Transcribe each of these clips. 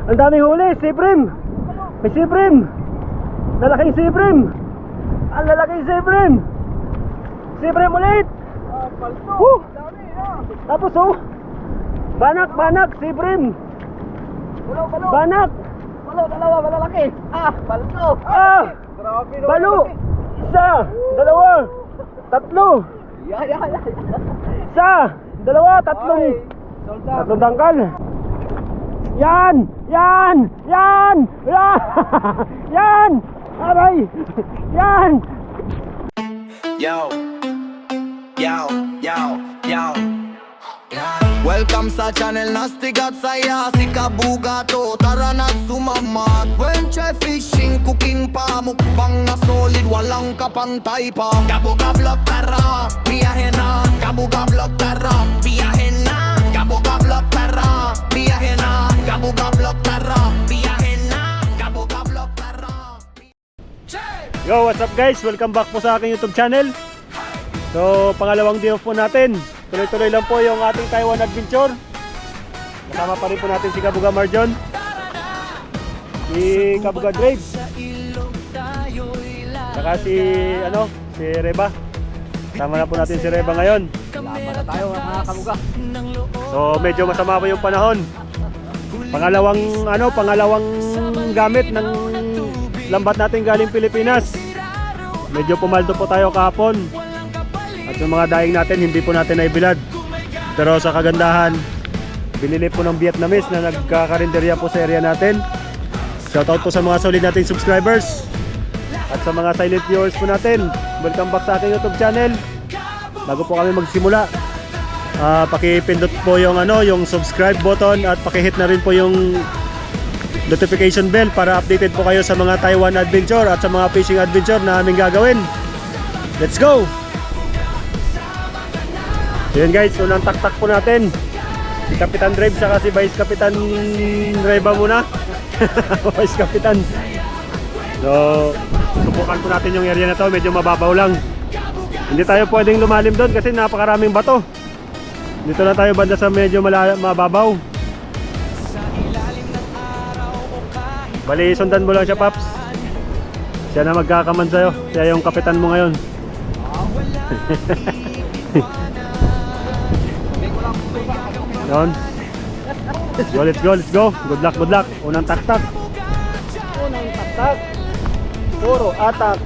Ang daming huli, siprim. May siprim. Lalaking siprim. Ang lalaking siprim. Siprim ulit. Tapos banak, siprim. Banak. Dalawa, malalaki. Balto. Grabe no. Balo. Isa, dalawa, tatlo. Isa, dalawa, tatlong dangkal. Yan. Aray. Yan. Yo. Welcome sa channel Nastigat saya si Kabugato. Tara na sumamat. Wenche fishing, cooking pa, mukbang na solid, walang kapantay pa. Kabuga vlog tara, biyahe na. Kabuga vlog tara, biyahe na. Kabuga vlog tara, biyahe na. Kabuga vlog tara, biyahe na. Kabuga vlog tara. Yo, what's up guys? Welcome back po sa aking YouTube channel. So, pangalawang day off po natin. Tuloy-tuloy lang po yung ating Taiwan Adventure. Kasama pa rin po natin si Kabuga Marjon, si Kabuga Drake, saka si Reba. Sama na po natin si Reba ngayon. Lama na tayo mga kabuga. So, medyo masama po yung panahon. Pangalawang gamit ng lambat natin galing Pilipinas. Medyo pumaldo po tayo kahapon. At yung mga daing natin, hindi po natin naibilad. Pero sa kagandahan, binili po ng Vietnamese na nagkakarinderya po sa area natin. Shoutout po sa mga solid nating subscribers at sa mga silent viewers po natin. Welcome back sa ating YouTube channel. Bago po kami magsimula, pakipindot po yung subscribe button at pakihit na rin po yung notification bell para updated po kayo sa mga Taiwan adventure at sa mga fishing adventure na aming gagawin. Let's go! So yun guys, unang taktak po natin si Kapitan Drake saka si Vice Kapitan Reba muna. Vice Kapitan. So subukan po natin yung area na to, medyo mababaw lang. Hindi tayo pwedeng lumalim doon kasi napakaraming bato. Dito na tayo banda sa medyo mababaw. Bali, sundan mo lang siya, Paps. Siya na magkakaman sa'yo. Siya yung kapitan mo ngayon. Yun. Let's go. Good luck. Unang taktak. Puro atak.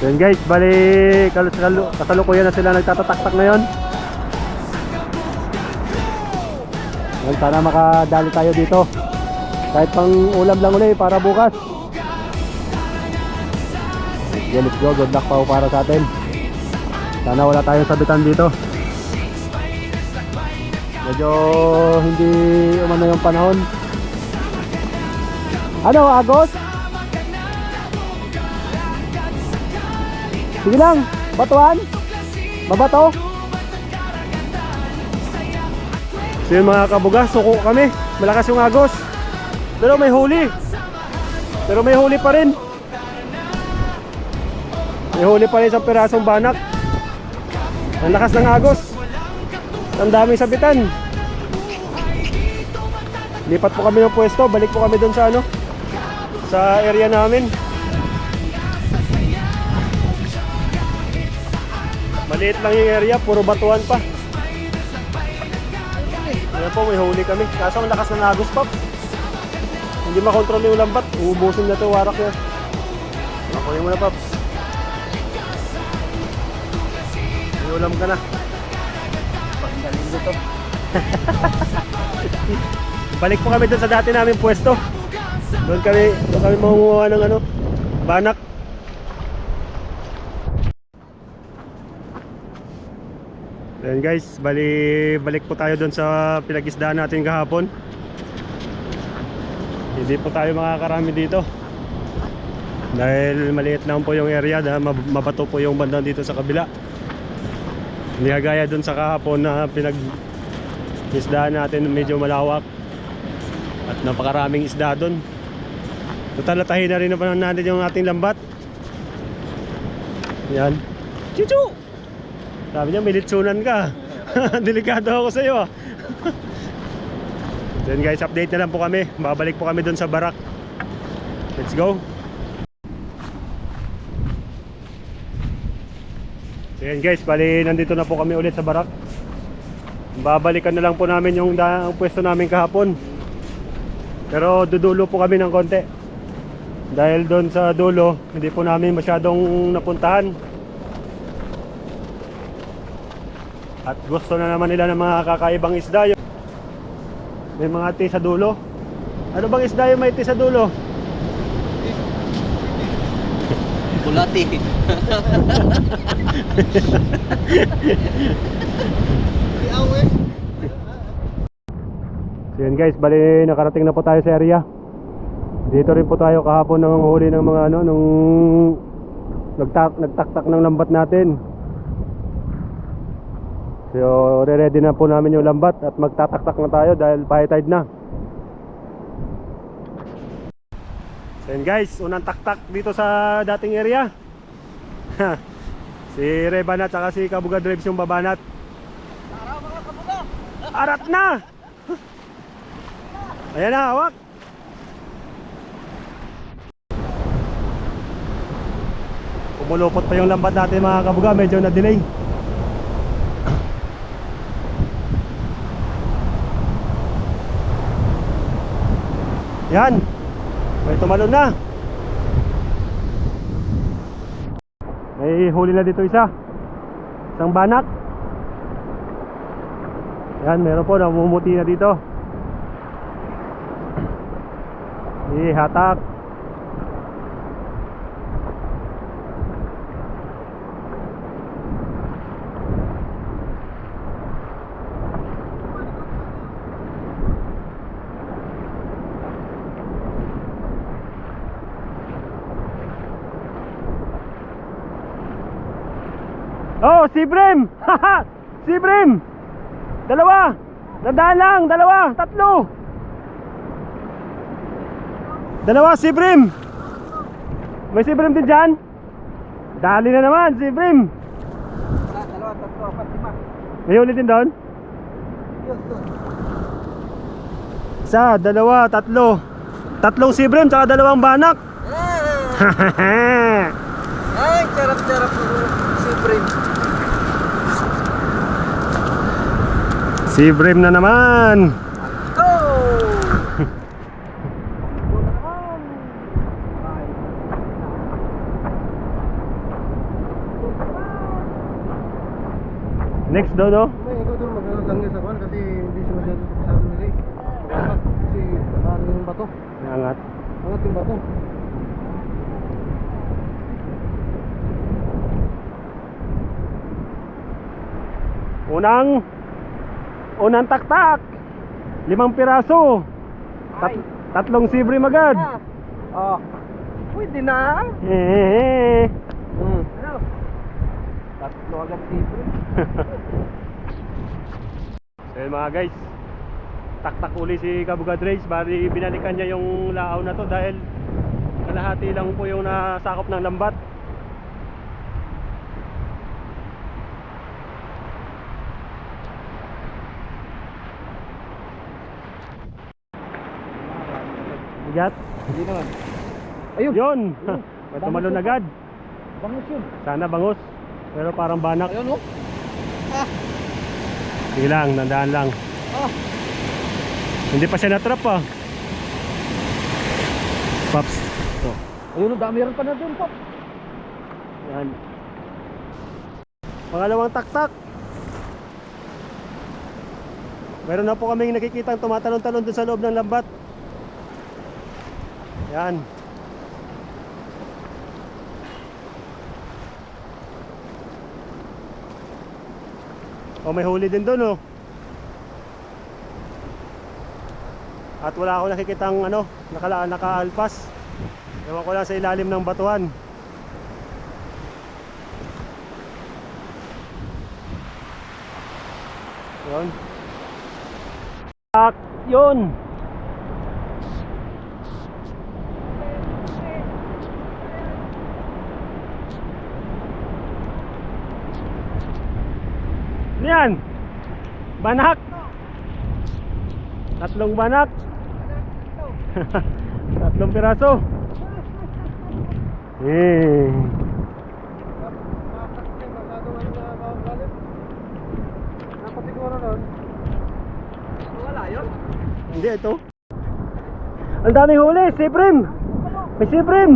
Yun guys, bali kasalukuyan na sila nagtatataktak ngayon. Yun, sana makadali tayo dito. Kahit pang ulam lang ulit para bukas. Let's go. Good luck pa para sa atin. Sana wala tayong sabitan dito. Medyo hindi umano yung panahon. Agos? Sige lang, batuan? Babato? So yun mga kabuga, suko kami. Malakas yung agos. Pero may huli pa rin. May huli pa rin isang pirasong banak. Ang lakas ng agos. Ang daming sabitan. Lipat po kami ng pwesto. Balik po kami doon sa area namin. Maliit lang yung area, puro batuan pa. Ayan po, may huli kami. Kaso ang lakas ng agos, Pop. Hindi makontrol yung lambat. Uubusin na ito, warak yan. Makunin mo na, Pop. May ulam ka na. Pagdaling dito. Balik po kami doon sa dati namin pwesto. Doon kami mangunguha ng banak. Ayan guys, balik po tayo doon sa pinag-isdaan natin kahapon. Hindi po tayo makakarami dito dahil maliit lang po yung area, mabato po yung banda dito sa kabila. Hindi kagaya doon sa kahapon na pinag-isdaan natin, medyo malawak at napakaraming isda doon. Total natahin na rin naman natin yung ating lambat. Yan. Chuchu! Sabi niya, may litsunan ka. Delikado ako sa iyo. So yun guys, update na lang po kami. Babalik po kami dun sa barak. Let's go. So yun guys, bali nandito na po kami ulit sa barak. Babalikan na lang po namin yung pwesto namin kahapon. Pero dudulo po kami ng konti. Dahil doon sa dulo, hindi po namin masyadong napuntahan. At gusto na naman nila ng mga kakaibang isda. May mga tea sa dulo. Ano bang isda yung may tea sa dulo? Bulati. So yun guys, bali nakarating na po tayo sa area. Dito rin po tayo kahapon nang huli ng mga ano, nung nagtaktak ng lambat natin. So re-ready na po namin yung lambat at magtataktak na tayo dahil high tide na. So yun guys, unang taktak dito sa dating area. Si Rebanat at si Kabuga Drives yung babanat. Arat na! Ayan na, hawak! Pumulupot pa yung lambat natin mga kabuga, medyo na-delay. Yan, may tumalon na. May huli na dito isa. Isang banak. Yan, meron po, namumuti na dito. Hatak. Oh, si Brim! Haha! Si Brim! Dalawa! Nadaan lang! Dalawa! Tatlo! Dalawa si Brim! May si Brim din dyan? Dali na naman si Brim! Dalawa, tatlo, apat, lima. May ulit din doon? Isa, dalawa, tatlo. Tatlong si Brim, tsaka dalawang banak. Ay, charap-charap si Brim. Si Brim na naman. Next daw, no? May ikaw doon maglalangis ako kasi hindi siya masyado sabi nila eh. Kasi parang yung bato. Angat. Angat yung bato. Unang taktak. 5 piraso. Tatlong si Brim agad. Oh. Pwede na. Ano? Tatlo agad si Brim. So yun mga guys, taktak uli si Kabuga Drives. Bali binalikan niya yung laaw na to dahil kalahati lang po yung nasakop ng lambat. Bigat? Hindi naman. Ayun. Yun! Tumalon agad. Bangus yun. Sana bangus, pero parang banak. Ayun, oh. Sige lang, nandaan lang. Hindi pa siya natrap pa. Pops. Ito. Ayun, dami rin pa na doon, Pop. Yan. Pangalawang taktak. Meron na po kaming nakikitang tumatalon-talon doon sa loob ng lambat. Yan. O may huli din doon, oh. At wala ako nakikitang ano, nakaalpas. Ewan ko lang sa ilalim ng batuhan. Yun. Tak, yun. Ano yan? Banak. Tatlong banak. Tatlong piraso. Eh. Napasiguro nun. Wala yun. Hindi, ito. Ang daming huli, siprim. May siprim.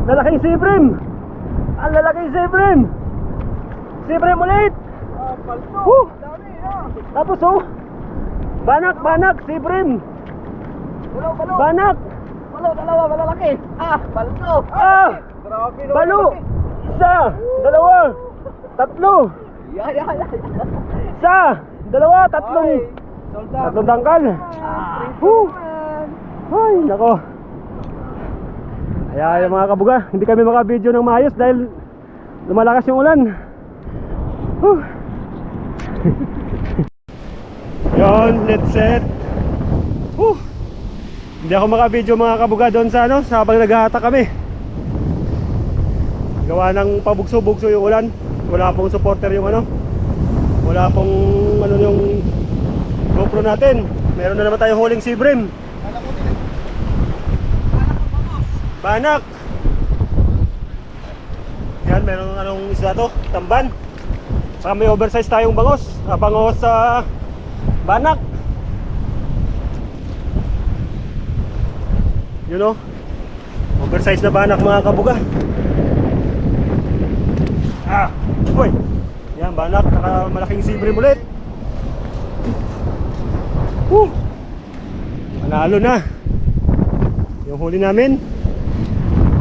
Lalaking siprim. Ang lalaking siprim. Siprim ulit. Palto. Dami, Tapos banak, banak, siprim. Balo, balo. Banak. Balo, dalawa, malalaki. Palto. Grabe no. Balo. Isa, dalawa, tatlo. Ya. Isa, dalawa, tatlong dangkal. Ay, nako. Kaya yung mga kabuga, hindi kami maka-video ng maayos dahil lumalakas yung ulan. Yon, let's set. Hindi ako maka-video mga kabuga doon sa sa habang naghahata kami. Gawa ng pabugso-bugso yung ulan. Wala pong supporter yung wala pong yung GoPro natin. Meron na naman tayong huling sibrim. Banak. Yan, meron isda to, tamban. Saka may oversize tayong bangos. Bangos sa banak. You know, oversize na banak mga kabuga. Uy. Yan, banak, saka malaking sibrim ulit. Manalo na. Yung huli namin,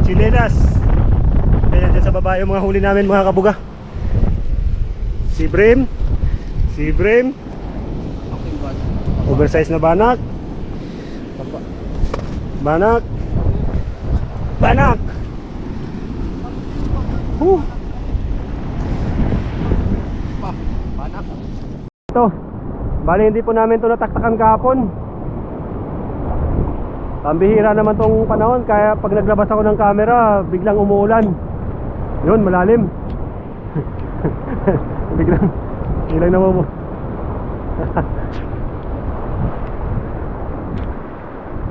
chinelas. Ayan dyan sa baba yung mga huli namin mga kabuga. Sibrim. Sibrim. Oversize na banak. Banak. Banak. Banak. Ito. Bali hindi po namin ito nataktakan kahapon. Pambihira naman tong panahon, kaya pag naglabas ako ng camera biglang umuulan. Yun, malalim. biglang naman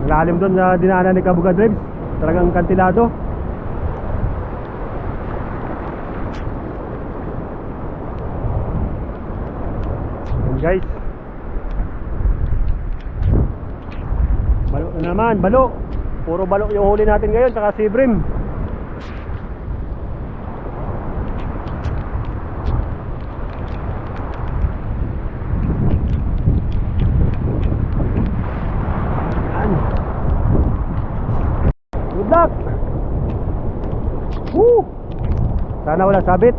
malalim doon na dinaanan ni Kabuga Drives. Talagang kantilado. Yan guys, balo na naman, balo. Puro balo yung huli natin ngayon, saka sibrim. Yan. Good luck. Sana wala sabit.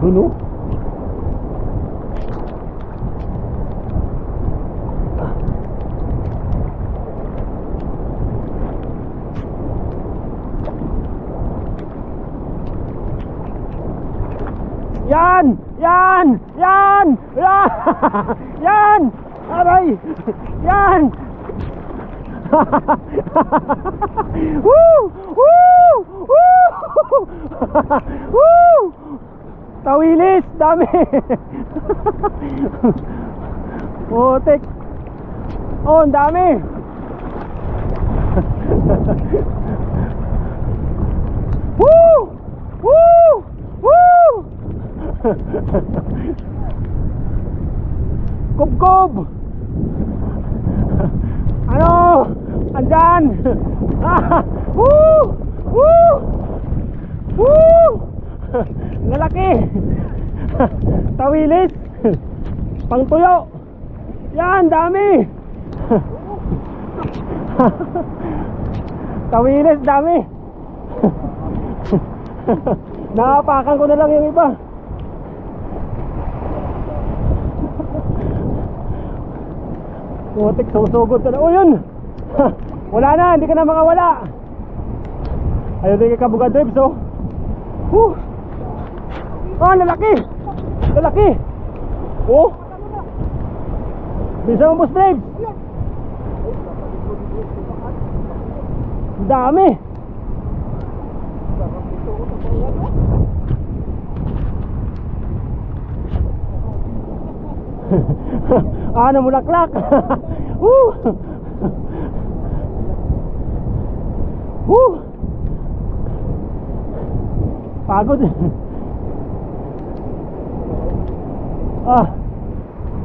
Duno. Yan! Yan! Yan! Yan! Yan! Aray! Yan! Woo! Woo! Woo! Woo! Tawilis! Dami! Putik! Oh, ang dami! Woo! Woo! Woo! Kubkob! Ano? Andyan! Woo! Woo! Woo! Lalaki! Tawilis! Pangtuyo! Yan! Dami! Tawilis! Dami! Naapakan ko na lang yung iba. Putik, susugod ka na. O yun! Wala na, hindi ka na makawala. Ayun din kay Kabuga Drives, oh. Oh, lalaki! Lalaki! Oh! Bisa mo, Boss Drives! Dami! Ano, mulaklak. Woo! Woo! Pagod.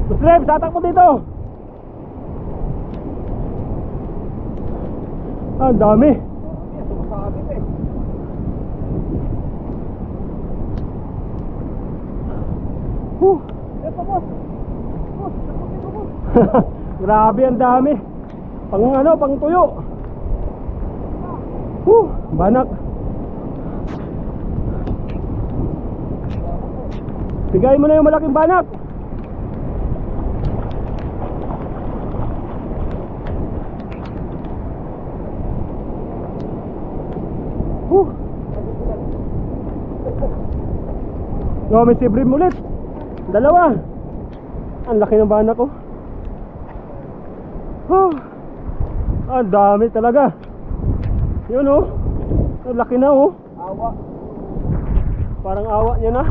Muslim, satak mo dito. Ang dami. Grabe, ang dami. Pang tuyo. Banak. Bigay mo na yung malaking banak. No, may sibrim ulit. Dalawa. Ang laki ng banak ko. Ang dami talaga. Yun oh. Ang laki na oh. Awa. Parang awa niya na.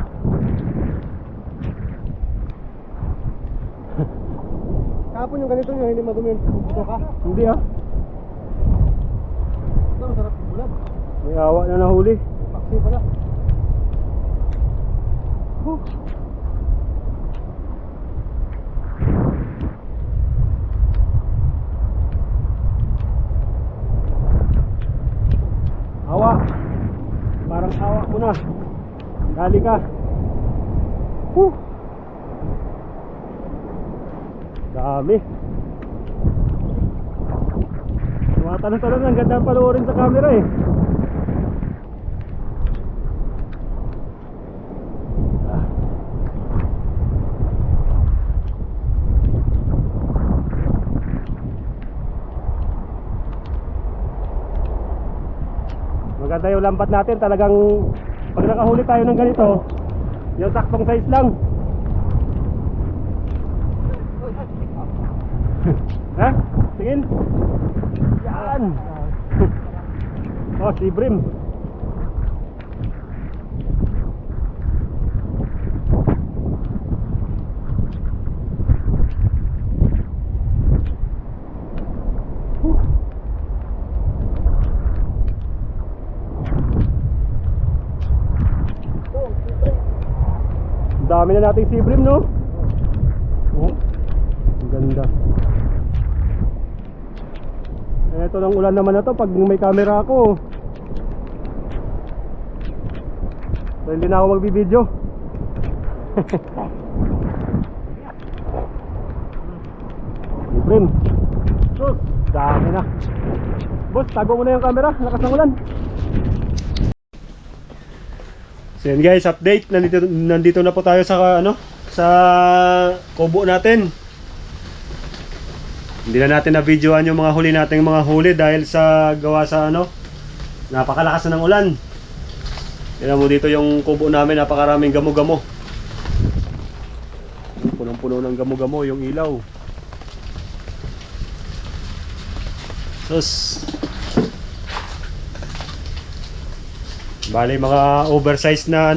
Kahapon yung ganito nyo, hindi madumi yung buto ka. Hindi ah. Ito, masarap bulat. May awa na nahuli. Paksi pala. Awa. Parang awa mo na. Dali ka. Dami. Tumatalon-talon, ang ganda panoorin sa camera eh. Maganda yung lambat natin, talagang pag nakahuli tayo ng ganito, yung saktong size lang. Ha? Tingin. Yan. Oh, si Brim. Dami na nating sibrim, no? Oh, ang ganda. Ito ng ulan naman na to pag may camera ako. So hindi na ako magbibideo. Sibrim. Sus, dami na. Boss, tago mo na yung camera, lakas ng ulan. So yun guys, update. Nandito na po tayo sa sa kubo natin. Hindi na natin na-videoan yung mga huli nating mga huli dahil sa gawa sa napakalakas na ng ulan. Tingnan mo dito yung kubo namin, napakaraming gamo-gamo. Punong-puno ng gamo-gamo yung ilaw. Sus. Bali mga oversized na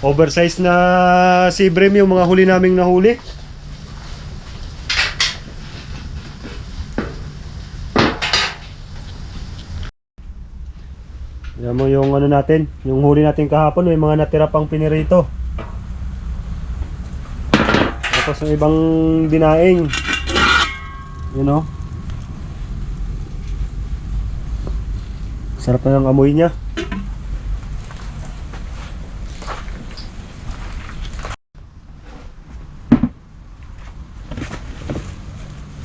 oversized na sibrim yung mga huli naming nahuli. Yan mo yung natin, yung huli natin kahapon, may mga natira pang pinirito. Tapos yung ibang dinaing. You know? Sarap na ng amoy niya.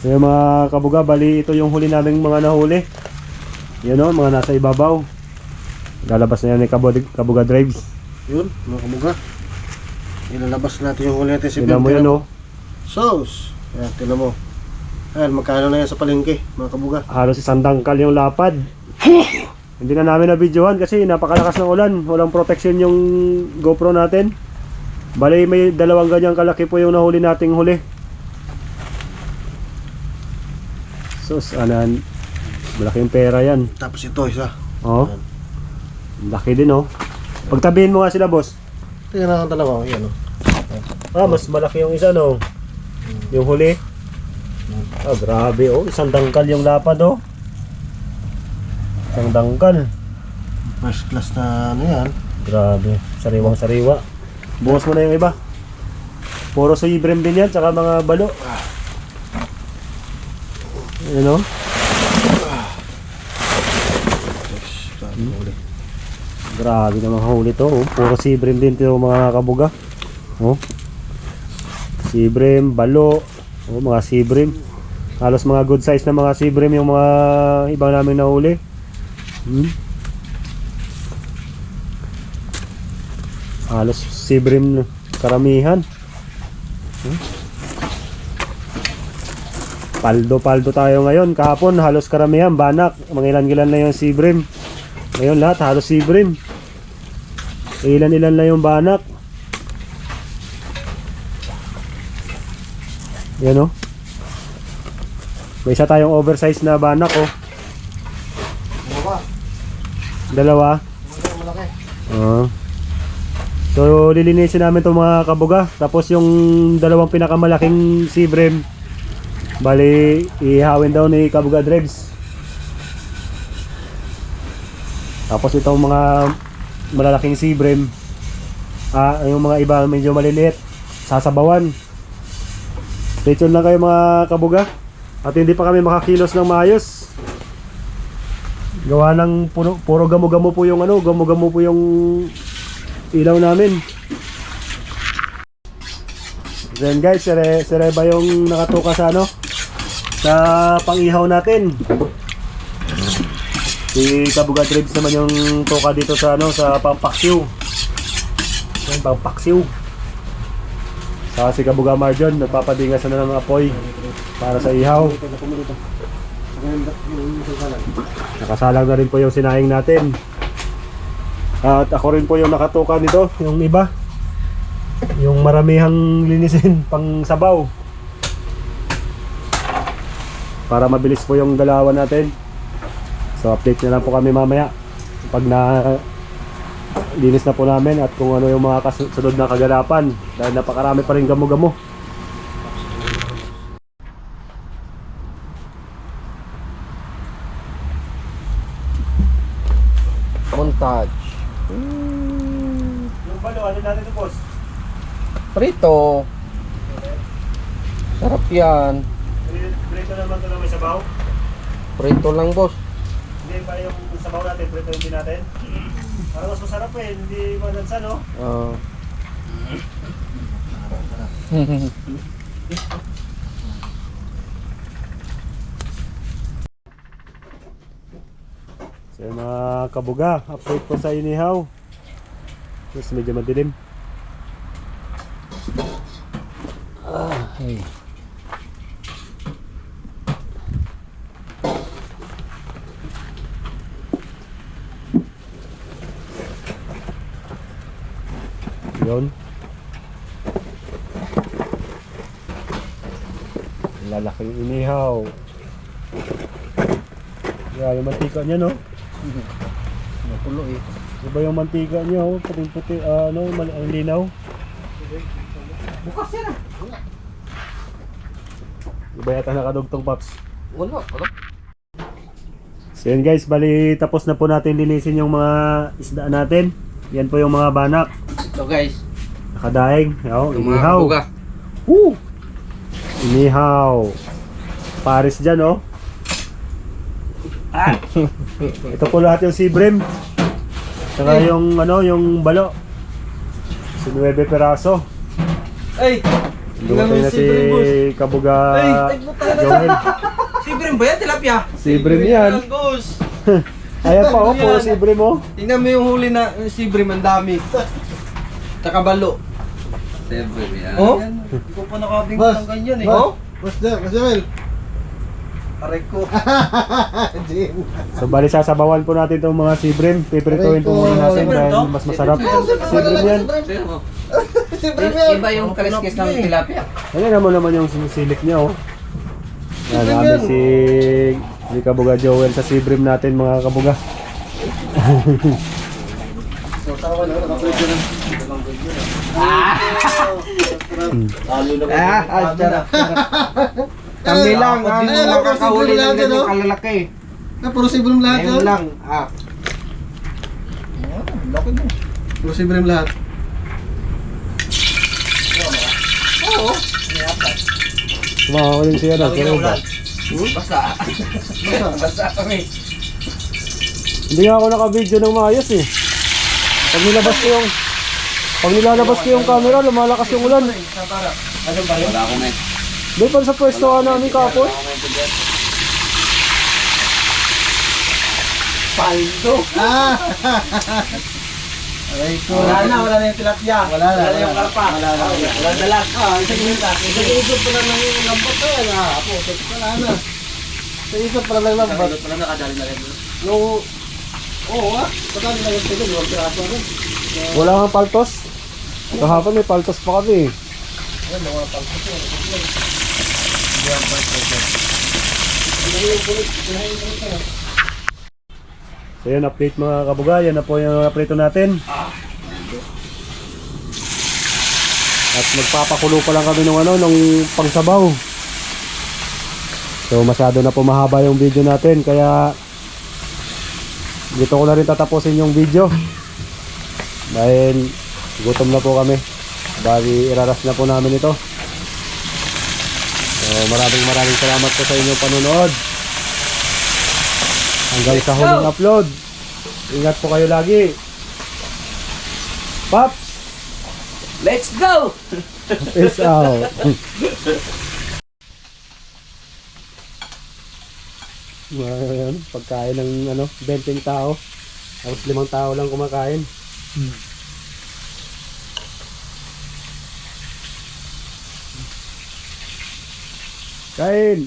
So yung mga kabuga, bali ito yung huli naming mga nahuli. Yan o, mga nasa ibabaw. Lalabas na yan ni Kabuga Drives. Yun, mga kabuga. Ilalabas natin yung huli natin si Tignan mo yun o. Sauce. Ayan, tignan mo. Ayan, magkano na yan sa palengke, mga kabuga. Halos isang dangkal yung lapad. Hindi na namin na-videohan kasi napakalakas ng ulan. Walang protection yung GoPro natin. Bali may dalawang ganyang kalaki po yung nahuli nating huli. Sus, malaking pera yan. Tapos ito, isa. Oh. Laki din oh. Pagtabihin mo nga sila boss. Tingnan ang dalawa, yan o. Mas malaki yung isa, no? Yung huli. Grabe, oh. Isang dangkal yung lapad, oh. Isang dangkal. First class na ano yan. Grabe, sariwang sariwa. Bukas mo na yung iba. Puro Seabream din yan, tsaka mga balo. Ano? Grabe naman huli to, oh. Puro Seabream din to mga kabuga. Oh. Seabream, balo, oh, mga Seabream. Halos mga good size na mga Seabream yung mga ibang namin nahuli. Halos Seabream karamihan. Paldo tayo ngayon. Kahapon halos karamihan banak. Mga ilan-ilan na yung Seabream. Ngayon lahat halos Seabream. Ilan-ilan na yung banak. Yan, oh. May isa tayong oversize na banak, oh. Dalawa. Malaki. So lilinisin namin itong mga kabuga. Tapos yung dalawang pinakamalaking Seabream, bali ihawin daw ni Kabuga Drebs. Tapos itong mga malalaking Seabream, yung mga iba medyo maliliit, sasabawan. Stay tuned lang kayo mga kabuga. At hindi pa kami makakilos ng maayos. Gawa ng puro gamo-gamo po yung gamo-gamo po yung ilaw namin. Then guys, sereba yung nakatuka sa sa pang-ihaw natin. Si Kabuga Drebs naman yung tuka dito sa sa pang-paksiw. Yan, pang-paksiw. Saka si Kabuga Marjon nagpapadingas na ng apoy para sa ihaw. Nakasalang na rin po yung sinahing natin. At ako rin po yung nakatuka nito, yung iba. Yung maramihang linisin pang sabaw. Para mabilis po yung galawan natin. So update na lang po kami mamaya pag na linis na po namin at kung ano yung mga kasunod na kaganapan dahil napakarami pa rin gamo-gamo. Montage. Yung balo, ano natin ito, boss? Prito. Sarap yan. Prito naman ito na may sabaw? Prito lang, boss. Hindi ba yung sabaw natin, prito yung din natin? Parang mas masarap eh, hindi malansa, no? So yung mga kabuga, update po sa inihaw. Yes, medyo madilim. Hey. Yun. Lalaking inihaw. Yeah, yung mantika niya, no? Napulo eh. Iba yung mantika niya, oh, puting-puti, ang linaw. Bukas yan ah. Iba yata nakadugtong, Paps. Wala. So yun guys, bali tapos na po natin linisin yung mga isda natin. Yan po yung mga banak. Ito guys. Nakadaing. Oh, Yung mga inihaw. kabuga. Woo! Inihaw. Paris dyan, oh. Ito po lahat yung Seabream. Saka yung yung balo. 9 peraso. Ay! Dumating na si Kabuga Joel. Seabream ba yan? Tilapia? Seabream yan. Angus! Ayan pa, oh, puro Seabream, oh. Tingnan mo yung huli na Seabream, ang dami. Tsaka balo. Seabream yan. Oh? Hindi ko pa nakabing Boss. ng ganyan eh. Boss. Oh? What's that? What's that? Aray ko. Jim. So bali sasabawan po natin itong mga Seabream. Piprituin po muna natin Seabream dahil to? mas masarap. Seabream yan. Siyempre yan. Iba yung kaliskis ng tilapia. Ayan naman yung silik niya, oh. Yan, namin si Kabuga Joel sa Seabream natin, mga kabuga. So, tawa na, nakaprito na. Charap. Kami lang ang nakakahuli ng ganyung kalalaki. Puro sibrim lahat Ngayon yan. lang. Puro sibrim lahat. Kumakakuling siya na. Basta kami. Hindi nga ako naka-video ng maayos eh. Pag nilalabas ko yung camera, lumalakas yung ulan. Ano ba yun? Wala akong net. Doon pa sa pwesto namin kapon. Paldo. Aray ko. Wala na yung tilapia. Wala na yung karpa. Wala na. Wala na dalag. Isip pa lang ng lambat na yan. Wala na. Sa isip pa lang ng lambat. Pala nakadali na rin. Yung... Oo Patali na yung sila. Yung piraso rin. Wala kang paltos. Kahapon may paltos pa kami. Yan, mga palpos yun. So yun, update mga kabuga. Yan na po yung prito natin. At magpapakulo pa lang kami nung pangsabaw. So masyado na po mahaba yung video natin. Kaya dito ko na rin tatapusin yung video. Dahil gutom na po kami. Bali iraras na po namin ito. So maraming salamat po sa inyong panonood. Hanggang sa huling upload. Ingat po kayo lagi. Pops! Let's go! Peace out. Ayan, pagkain ng 20 tao. Tapos 5 tao lang kumakain. Kain!